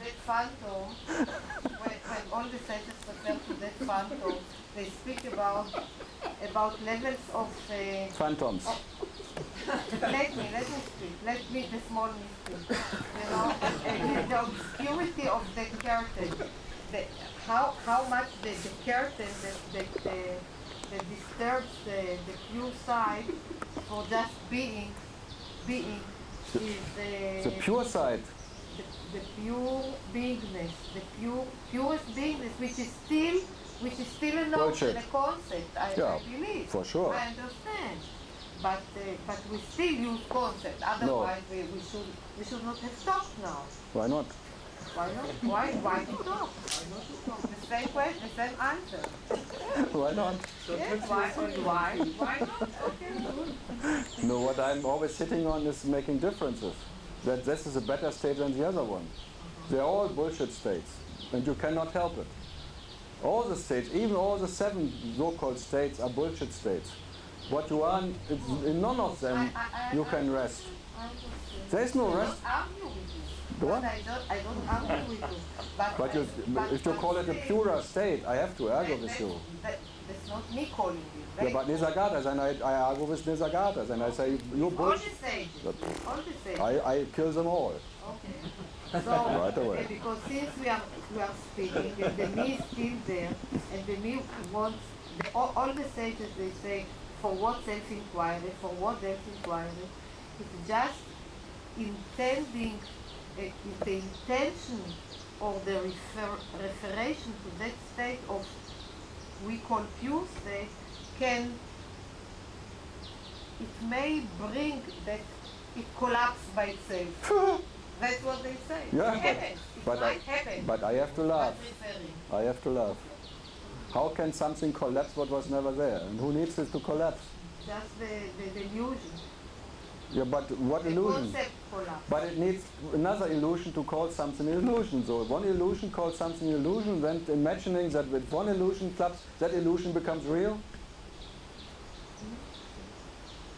that phantom, when all the sages refer to that phantom, they speak about levels of phantoms. Let me the small mystic, the obscurity of the curtain, how much the curtain that disturbs the pure side for just being is the pure side. The pure beingness, the purest beingness, which is still a notion, a concept. I believe. For sure. I understand. But we still use concept. Otherwise, we should not have talked now. Why not? Why not? Why to talk? The same question, the same answer. Why not? Yes, why not? Okay, good. No, what I'm always sitting on is making differences. That this is a better state than the other one. They're all bullshit states, and you cannot help it. All the states, even all the 7 so-called states, are bullshit states. What you are, in none of them you can rest. There is no rest. I don't argue with you. What? I don't argue with you. But if you call it a purer state, I have to argue with you. That's not me calling you. Yeah, but Nisargadas, and I argue with Nisargadas, and I say, you bullshit. All the sages. I kill them all. Okay. So, right away. Because since we are speaking, and the me is still there, and the me wants, all the sages, they say, for what self-inquiry, for what self-inquiry, it's just intending, the intention or the referation to that state of we call pure state it may bring that it collapses by itself. That's what they say. Yeah, it happens. It might happen. But I have to laugh. I have to laugh. How can something collapse what was never there? And who needs it to collapse? Just the illusion. Yeah, but what the illusion? Concept collapse. But it needs another illusion to call something an illusion. So one illusion calls something an illusion, then imagining that with one illusion collapse, that illusion becomes real.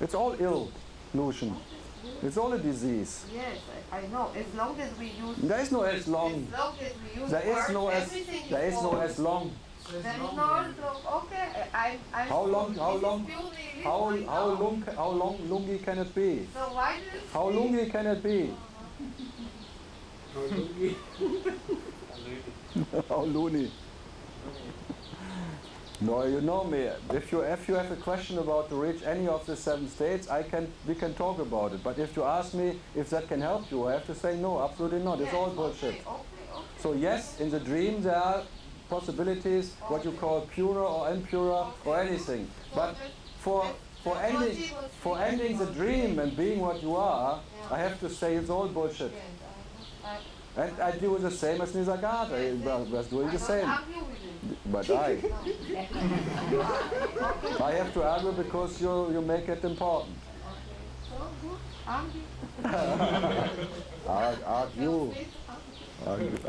It's all illusion. It's all a disease. Yes, I know. As long as we use. There is no as long. As long as we use there is words, no as. There is no as long. There is no as long. Okay, I'm. How long? How long? How longy can it be? So why do you? How longy can it be? How longy? How loony? No, you know me. If you have a question about to reach any of the 7 states, we can talk about it. But if you ask me if that can help you, I have to say no, absolutely not. It's all bullshit. Okay. So yes, in the dream there are possibilities, what you call purer or impurer or anything. But for ending the dream and being what you are, I have to say it's all bullshit. And I do the same as Nisargada. I was doing the same. But I have to argue because you make it important. Argue.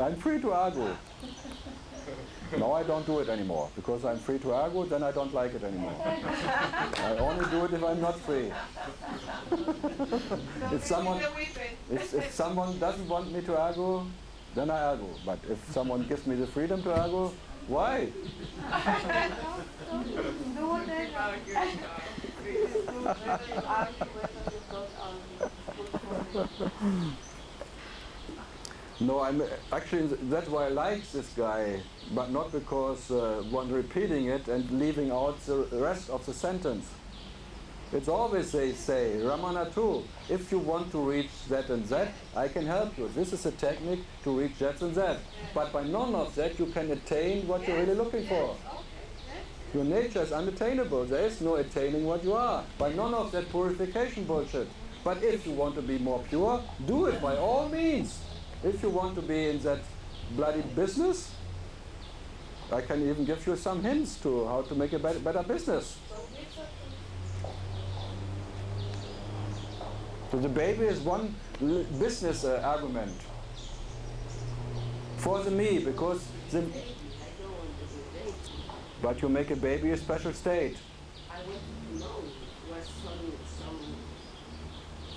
I'm free to argue. No, I don't do it anymore. Because I'm free to argue, then I don't like it anymore. I only do it if I'm not free. If someone doesn't want me to argue, then I argue. But if someone gives me the freedom to argue, why? No, that's why I like this guy, but not because one repeating it and leaving out the rest of the sentence. It's always they say, Ramana too, if you want to reach that and that, I can help you. This is a technique to reach that and that. But by none of that you can attain what you're really looking for. Your nature is unattainable. There is no attaining what you are. By none of that purification bullshit. But if you want to be more pure, do it by all means. If you want to be in that bloody business, I can even give you some hints to how to make a better business. So the baby is one business argument for the me, because but you make a baby a special state. I want to know what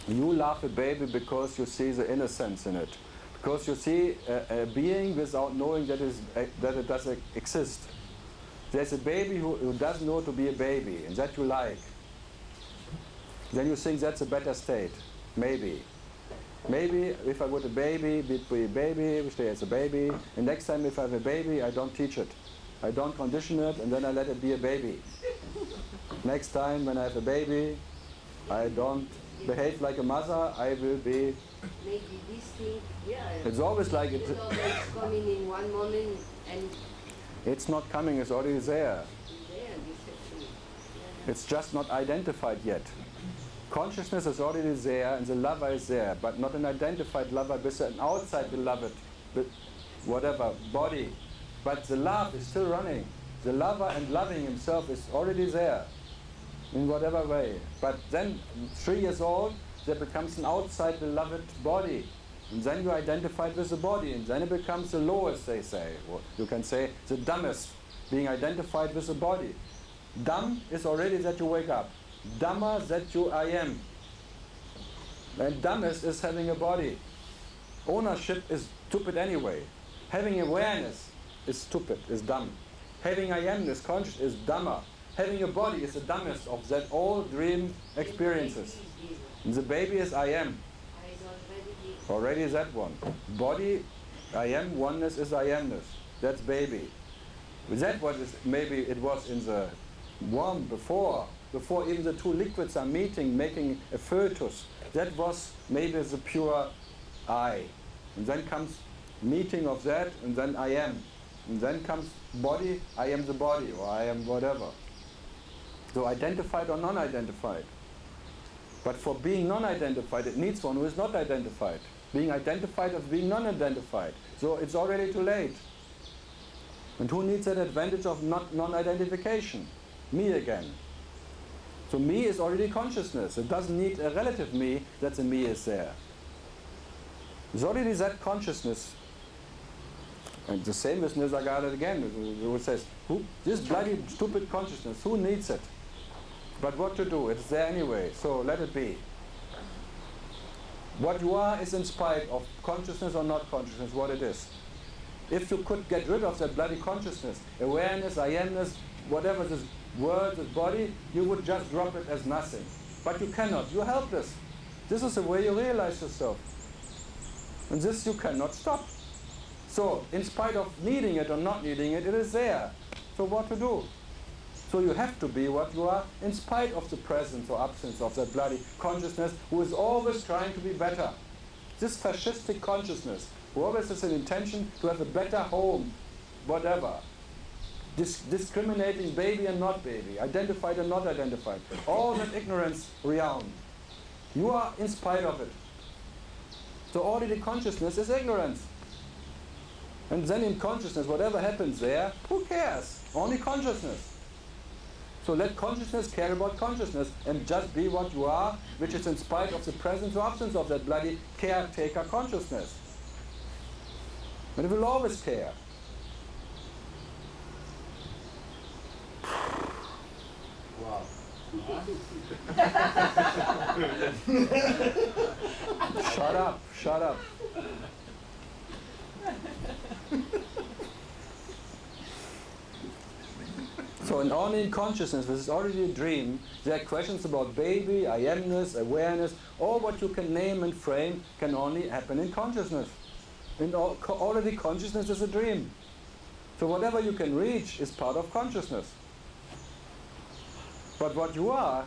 some. You love a baby because you see the innocence in it, Because you see a being without knowing that it does exist. There's a baby who doesn't know to be a baby, and that you like. Then you think that's a better state. Maybe. Maybe if I would a baby, be a baby, we stay as a baby, and next time if I have a baby, I don't teach it. I don't condition it, and then I let it be a baby. Next time when I have a baby, I don't behave like a mother, I will be... Maybe this thing, yeah. It's always like it. It's always coming in one moment and... It's not coming, it's already there. There, this actually. Yeah. It's just not identified yet. Consciousness is already there and the lover is there, but not an identified lover with an outside beloved, with whatever, body. But the love is still running. The lover and loving himself is already there, in whatever way. But then, 3 years old, there becomes an outside beloved body. And then you identify with the body, and then it becomes the lowest, they say. Or you can say the dumbest, being identified with the body. Dumb is already that you wake up. Dhamma, that you I am. And dumbest is having a body. Ownership is stupid anyway. Having awareness is stupid, is dumb. Having I amness, conscious, is dhamma. Having a body is the dumbest of that all dream experiences. And the baby is I am. Already that one. Body, I am, oneness is I amness. That's baby. That what is, maybe it was in the womb before even the two liquids are meeting, making a fetus. That was maybe the pure I. And then comes meeting of that, and then I am. And then comes body, I am the body, or I am whatever. So identified or non-identified. But for being non-identified, it needs one who is not identified. Being identified of being non-identified. So it's already too late. And who needs that advantage of non-identification? Me again. So me is already consciousness. It doesn't need a relative me that the me is there. It's already that consciousness. And the same as Nisargadatta again, who says, this bloody stupid consciousness, who needs it? But what to do? It's there anyway, so let it be. What you are is in spite of consciousness or not consciousness, what it is. If you could get rid of that bloody consciousness, awareness, I amness, whatever this word, this body, you would just drop it as nothing. But you cannot, you're helpless. This is the way you realize yourself. And this you cannot stop. So, in spite of needing it or not needing it, it is there. So what to do? So you have to be what you are in spite of the presence or absence of that bloody consciousness who is always trying to be better. This fascistic consciousness, who always has an intention to have a better home, whatever. Discriminating baby and not baby, identified and not identified. All that ignorance around. You are in spite of it. So already consciousness is ignorance. And then in consciousness, whatever happens there, who cares? Only consciousness. So let consciousness care about consciousness and just be what you are, which is in spite of the presence or absence of that bloody caretaker consciousness. And it will always care. Wow. Shut up, shut up. So in only in consciousness, which is already a dream, there are questions about baby, I amness, awareness, all what you can name and frame can only happen in consciousness. And already consciousness is a dream. So whatever you can reach is part of consciousness. But what you are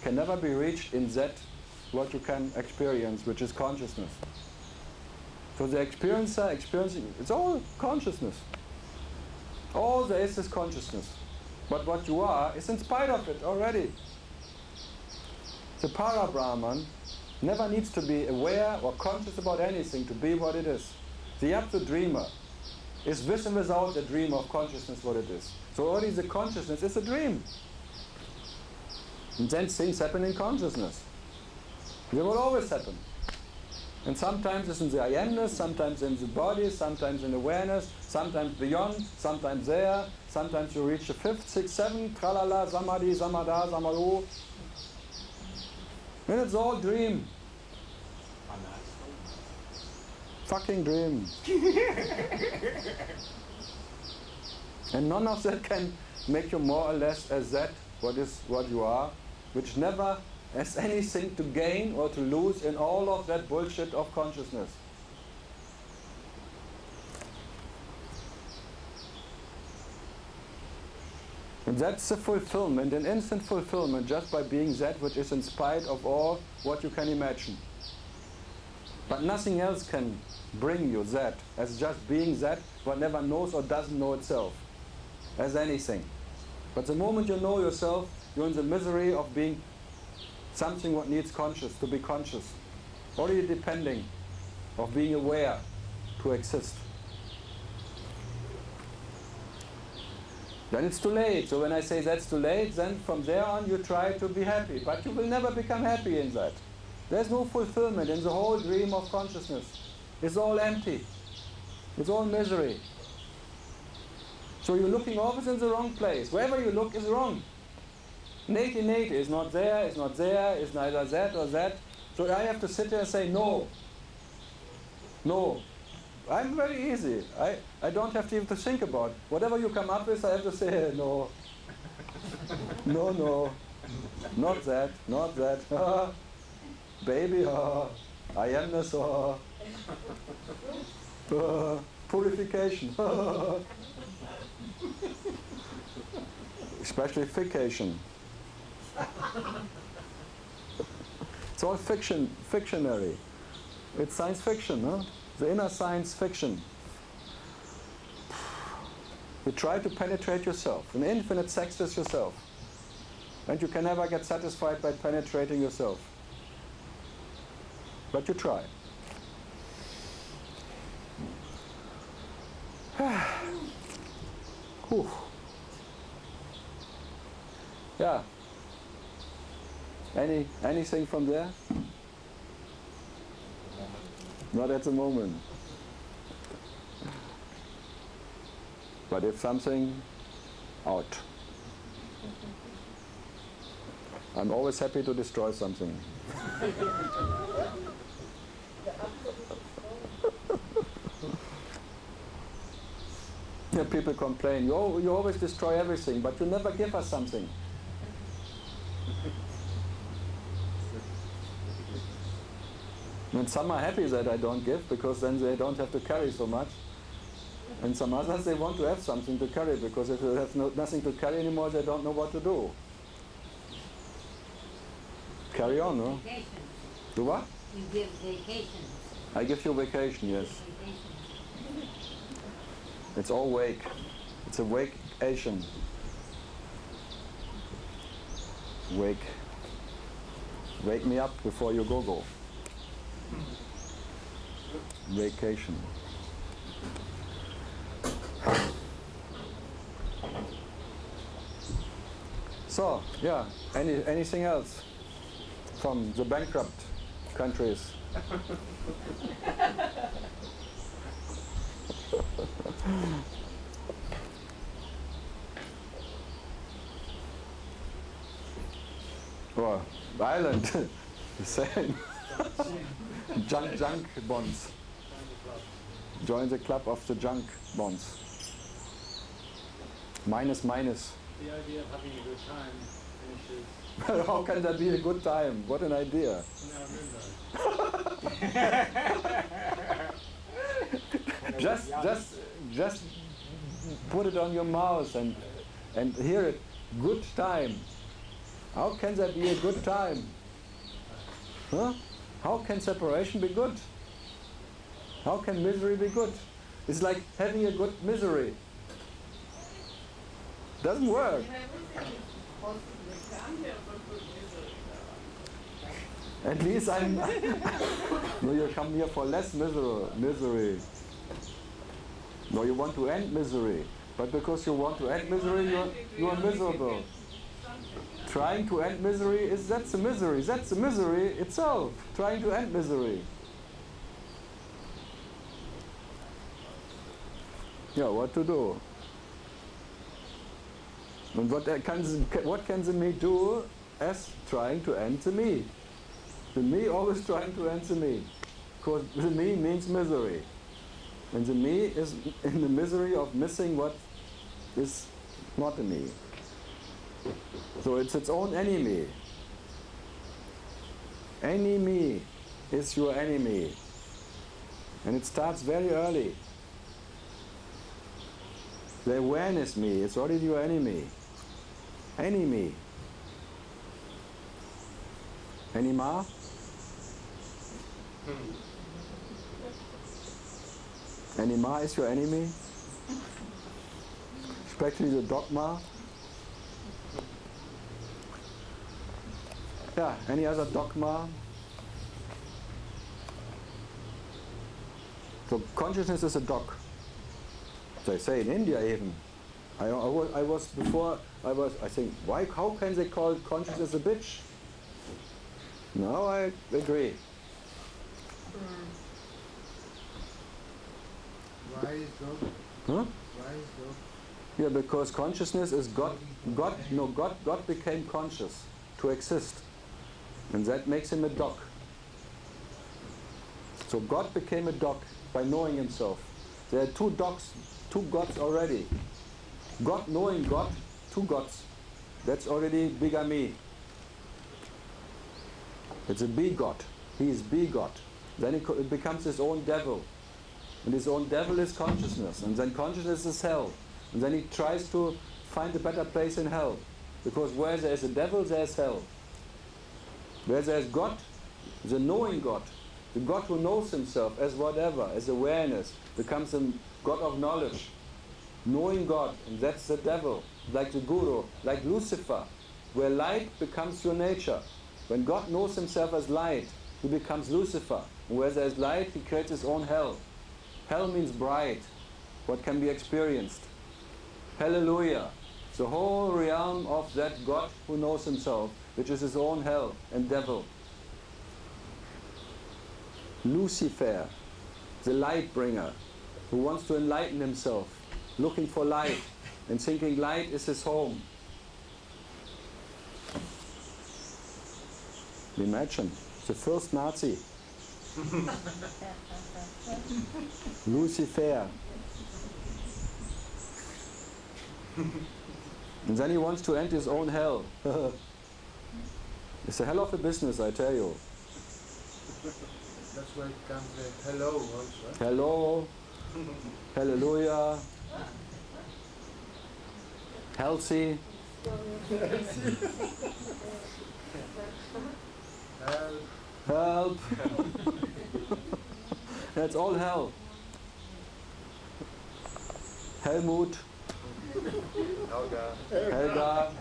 can never be reached in that what you can experience, which is consciousness. So the experiencer experiencing, it's all consciousness. All there is consciousness. But what you are is in spite of it already. The para-Brahman never needs to be aware or conscious about anything to be what it is. The absolute dreamer is with and without the dream of consciousness what it is. So already the consciousness is a dream. And then things happen in consciousness. They will always happen. And sometimes it's in the I amness, sometimes in the body, sometimes in awareness, sometimes beyond, sometimes there, sometimes you reach the 5th, 6th, 7th, tralala, samadhi, samadha, samadhu. And it's all dream. fucking dream. And none of that can make you more or less as that, what you are, which never has anything to gain or to lose in all of that bullshit of consciousness. And that's the fulfillment, an instant fulfillment, just by being that which is in spite of all what you can imagine. But nothing else can bring you that, as just being that what never knows or doesn't know itself, as anything. But the moment you know yourself, you're in the misery of being something what needs conscious, to be conscious. Already depending of being aware to exist. Then it's too late. So when I say that's too late, then from there on you try to be happy. But you will never become happy in that. There's no fulfillment in the whole dream of consciousness. It's all empty. It's all misery. So you're looking always in the wrong place. Wherever you look is wrong. Nati is not there, it's neither that or that. So I have to sit there and say no. No. I'm very easy. I don't have to even to think about it. Whatever you come up with, I have to say no. No, no. Not that, not that. Baby, I amness, purification. Especially fication. It's all fictionary. It's science fiction, huh? The inner science fiction. You try to penetrate yourself, an infinite sex with yourself. And you can never get satisfied by penetrating yourself. But you try. Whew. Yeah. Anything from there? Not at the moment. But if something, out. I'm always happy to destroy something. Yeah, people complain, you always destroy everything, but you never give us something. And some are happy that I don't give, because then they don't have to carry so much. And some others, they want to have something to carry, because if they have nothing to carry anymore, they don't know what to do. Carry on, no? Vacations. Do what? You give vacations. I give you vacation, yes. Vacations. It's all wake. It's a wake-ation. Wake. Wake me up before you go. Vacation. So, yeah, anything else from the bankrupt countries? Or Ireland, the same. Junk bonds. Join the club of the junk bonds. Minus. The idea of having a good time finishes. How can that be a good time? What an idea. Just put it on your mouth and hear it. Good time. How can that be a good time? Huh? How can separation be good? How can misery be good? It's like having a good misery. Doesn't work. At least I'm... No, you come here for less misery. No, you want to end misery. But because you want to end misery, you are miserable. Trying to end misery, that's the misery. That's the misery itself. Trying to end misery. Yeah, what to do? And what can the me do as trying to end the me? The me always trying to end the me. because the me means misery. And the me is in the misery of missing what is not a me. So it's its own enemy. Enemy is your enemy. And it starts very early. The awareness me is already your enemy. Enemy. Anima? Anima is your enemy? Especially the dogma? Yeah, any other dogma? So consciousness is a dog. They say in India even. I think, why, how can they call consciousness a bitch? No, I agree. Why is dog? Huh? Why is dog? Yeah, because consciousness is God became conscious to exist. And that makes him a dog. So God became a dog by knowing himself. There are two dogs, two gods already. God knowing God, two gods. That's already bigamy. It's a be-God. He is be-God. Then it becomes his own devil. And his own devil is consciousness. And then consciousness is hell. And then he tries to find a better place in hell. Because where there is a devil, there is hell. Where there is God, the knowing God, the God who knows himself as whatever, as awareness, becomes a God of knowledge. Knowing God, and that's the devil, like the guru, like Lucifer, where light becomes your nature. When God knows himself as light, he becomes Lucifer. And where there is light, he creates his own hell. Hell means bright, what can be experienced. Hallelujah. The whole realm of that God who knows himself, which is his own hell and devil. Lucifer, the light bringer, who wants to enlighten himself, looking for light and thinking light is his home. Imagine, the first Nazi. Lucifer. And then he wants to end his own hell. It's a hell of a business, I tell you. That's why it comes hello also. Hello. Hallelujah. Healthy. Help. That's all hell. Helmut. Helga.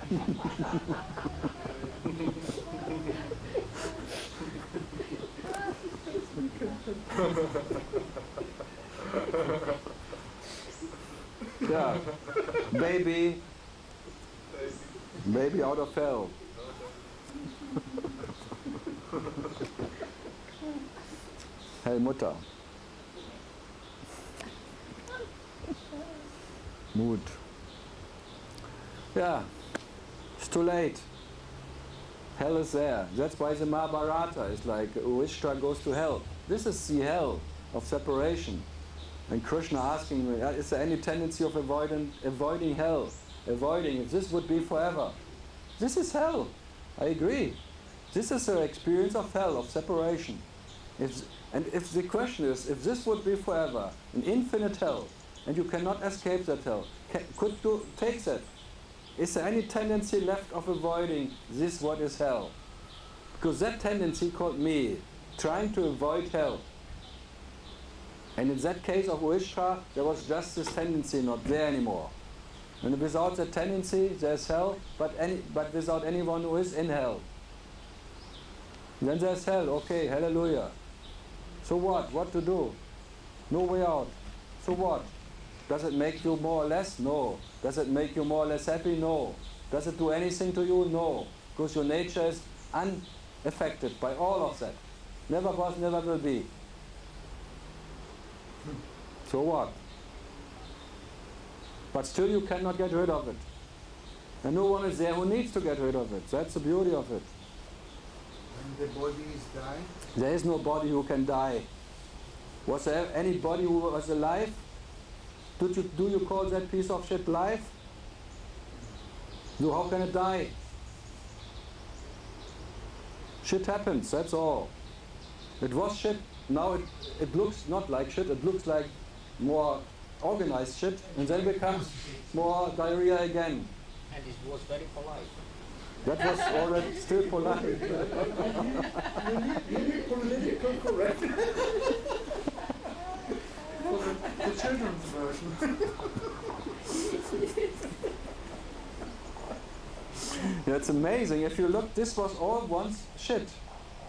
Yeah. Baby. Baby out of hell. Helmutter. Mood. Yeah. It's too late. Hell is there. That's why the Mahabharata is like Yudhishthira goes to hell. This is the hell of separation. And Krishna asking me, is there any tendency of avoiding hell? Avoiding, if this would be forever. This is hell. I agree. This is the experience of hell, of separation. If the question is, if this would be forever, an infinite hell, and you cannot escape that hell, could you take that? Is there any tendency left of avoiding this what is hell? Because that tendency called me, trying to avoid hell. And in that case of Yudhishthira, there was just this tendency not there anymore. And without that tendency, there's hell, but without anyone who is in hell. Then there's hell, okay, hallelujah. So what? What to do? No way out. So what? Does it make you more or less? No. Does it make you more or less happy? No. Does it do anything to you? No. Because your nature is unaffected by all of that. Never was, never will be. So what? But still you cannot get rid of it. And no one is there who needs to get rid of it. That's the beauty of it. When the body is dying? There is no body who can die. Was there anybody who was alive? Do you call that piece of shit life? So how can it die? Shit happens, that's all. It was shit, now it looks not like shit, it looks like more organized shit, and then becomes more diarrhea again. And it was very polite. That was already still polite. You need political correctness. For the children's version. Yeah, it's amazing. If you look, this was all once shit,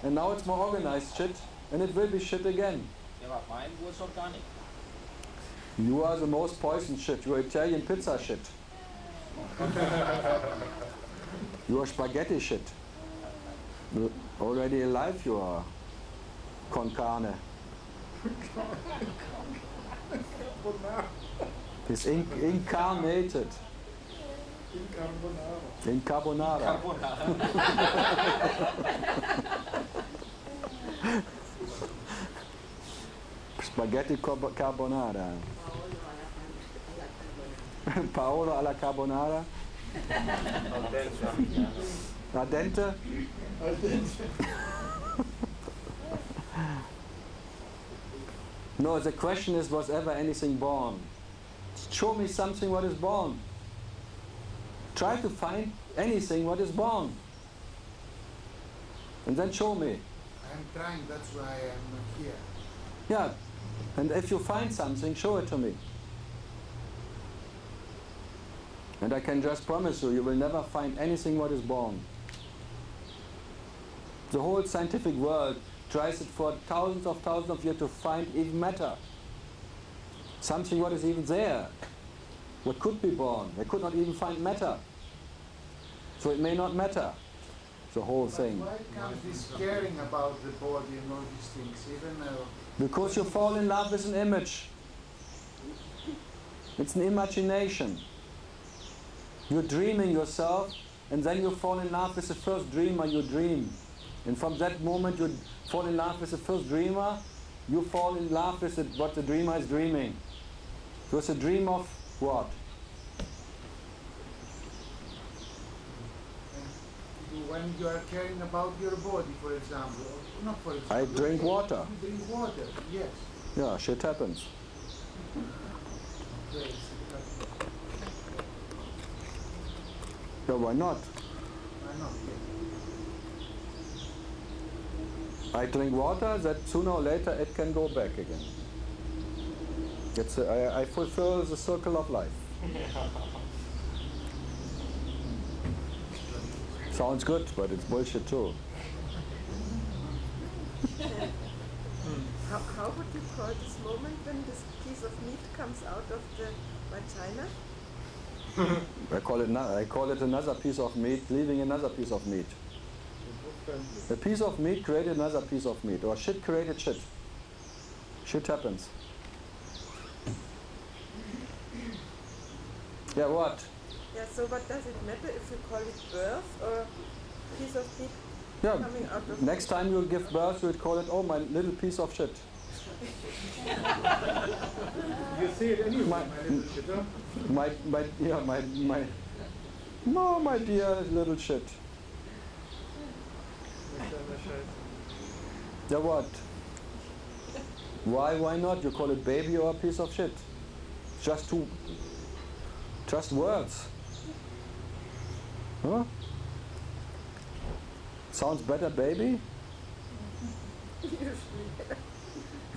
and now it's more organized shit, and it will be shit again. Yeah, but mine was organic. You are the most poisoned shit. You are Italian pizza shit. You are spaghetti shit. You're already alive, you are con carne. It's incarnated. In carbonara. Spaghetti carbonara. Paolo alla carbonara. Al dente. No, the question is, was ever anything born? Show me something what is born. Try to find anything what is born. And then show me. I'm trying, that's why I'm here. Yeah. And if you find something, show it to me. And I can just promise you, you will never find anything what is born. The whole scientific world tries it for thousands of years to find even matter. Something what is even there. What could be born. They could not even find matter. So it may not matter, the whole thing. Why comes this caring about the body and all these things, even Because you fall in love with an image. It's an imagination. You're dreaming yourself, and then you fall in love with the first dreamer you dream. And from that moment you fall in love with the first dreamer, you fall in love with what the dreamer is dreaming. So it's a dream of what? when you are caring about your body, for example, or not for example. I drink water. You drink water, yes. Yeah, shit happens. Yes. Yeah, why not? Why not? I drink water, that sooner or later it can go back again. I fulfill the circle of life. Sounds good, but it's bullshit too. How would you call this moment when this piece of meat comes out of the vagina? I call it another piece of meat leaving another piece of meat. A piece of meat created another piece of meat, or shit created shit. Shit happens. Yeah, what? Yeah, so what does it matter if you call it birth or piece of meat Yeah, coming out of next time you give birth, you would call it, oh, my little piece of shit. You see it anyway, My- my little shit, huh? My dear little shit. Yeah, what? Why not? You call it baby or a piece of shit? Just words. Huh? Sounds better, baby?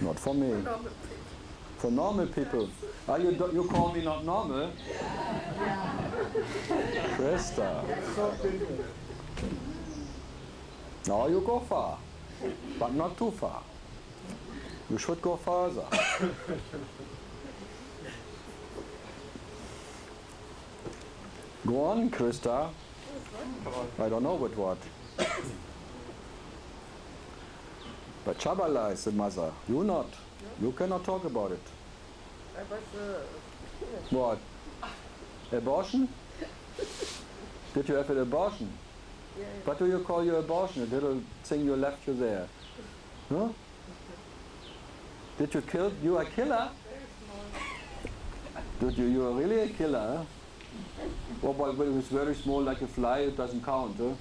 Not for me. normal people. For normal people. You call me not normal? Krista. No, you go far, but not too far. You should go further. Go on, Krista. I don't know with what. But Chabala is the mother. You not. You cannot talk about it. I was What? Abortion? Did you have an abortion? yeah, What do you call your abortion? A little thing you left you there. Huh? Did you kill? You are a killer? Did you are really a killer, huh? Oh, but when it's very small like a fly, it doesn't count, huh?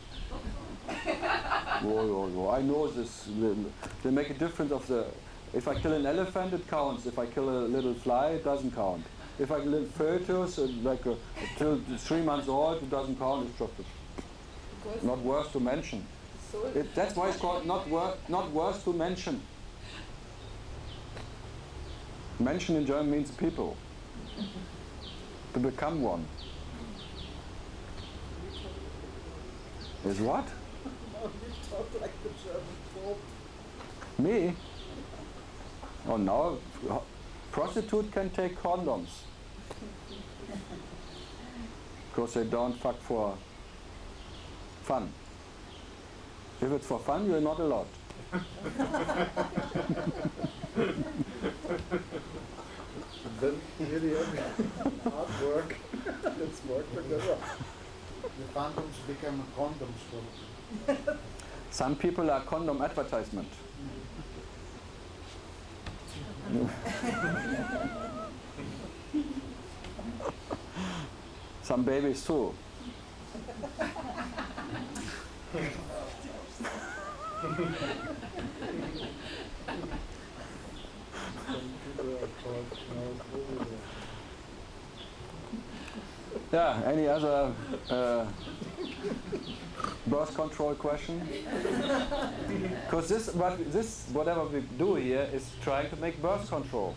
Whoa. I know this. They make a difference of the... If I kill an elephant, it counts. If I kill a little fly, it doesn't count. If I kill a fetus, till 3 months old, it doesn't count. It's just not worth to mention. That's why it's called not worth to mention. Mention in German means people. To become one. Is what? You talk like the German Pope. Me? Oh, now prostitute can take condoms. Because they don't fuck for fun. If it's for fun, you're not allowed. Then really hard work. Let's work together. The condoms become a condom store. Some people are condom advertisement. Some babies too. Yeah, any other birth control question? Because this whatever we do here is trying to make birth control.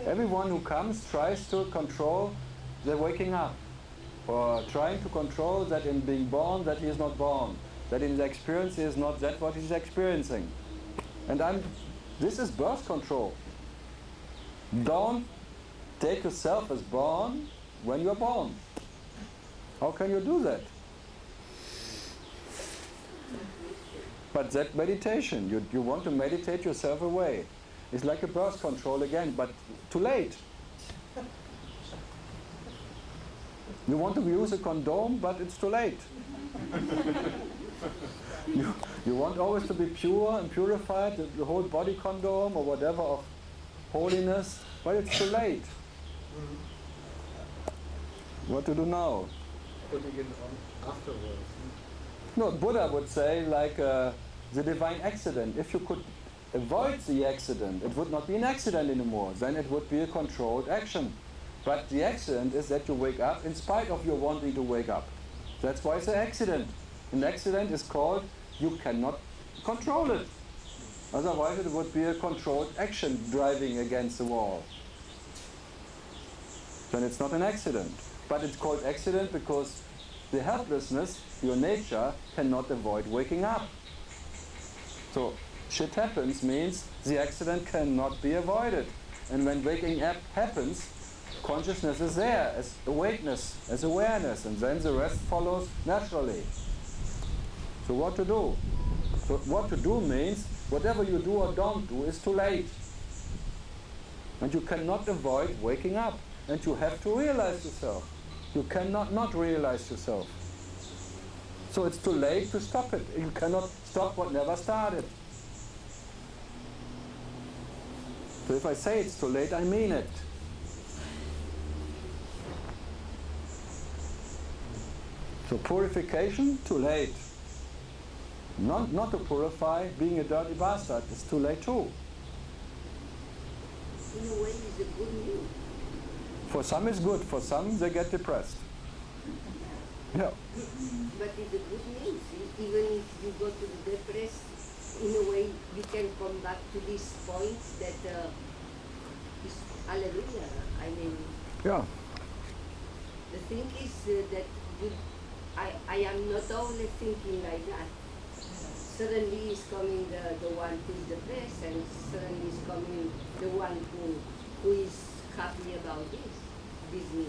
Everyone who comes tries to control the waking up, or trying to control that in being born that he is not born, that in his experience he is not that what he's experiencing. And this is birth control. Don't take yourself as born when you're born. How can you do that? But that meditation, you want to meditate yourself away. It's like a birth control again, but too late. You want to use a condom, but it's too late. You want always to be pure and purified, the whole body condom or whatever of holiness, but it's too late. What to do now? Putting it on afterwards. No, Buddha would say like the divine accident. If you could avoid the accident, it would not be an accident anymore. Then it would be a controlled action. But the accident is that you wake up in spite of your wanting to wake up. That's why it's an accident. An accident is called you cannot control it. Otherwise it would be a controlled action driving against the wall. Then it's not an accident. But it's called accident because the helplessness, your nature, cannot avoid waking up. So shit happens means the accident cannot be avoided. And when waking up happens, consciousness is there as awakeness, as awareness, and then the rest follows naturally. So what to do? So what to do means whatever you do or don't do is too late. And you cannot avoid waking up. And you have to realize yourself. You cannot not realize yourself. So it's too late to stop it. You cannot stop what never started. So if I say it's too late, I mean it. So purification, too late. Not to purify, being a dirty bastard, is too late too. In a way, it's a good news. For some it's good, for some they get depressed. Yeah. But it's a good news. Even if you go to the depressed, in a way, you can come back to this point that is hallelujah. I mean, Yeah. the thing is that I am not only thinking like that. Suddenly is coming the one who is depressed, and suddenly is coming the one who is happy about this news.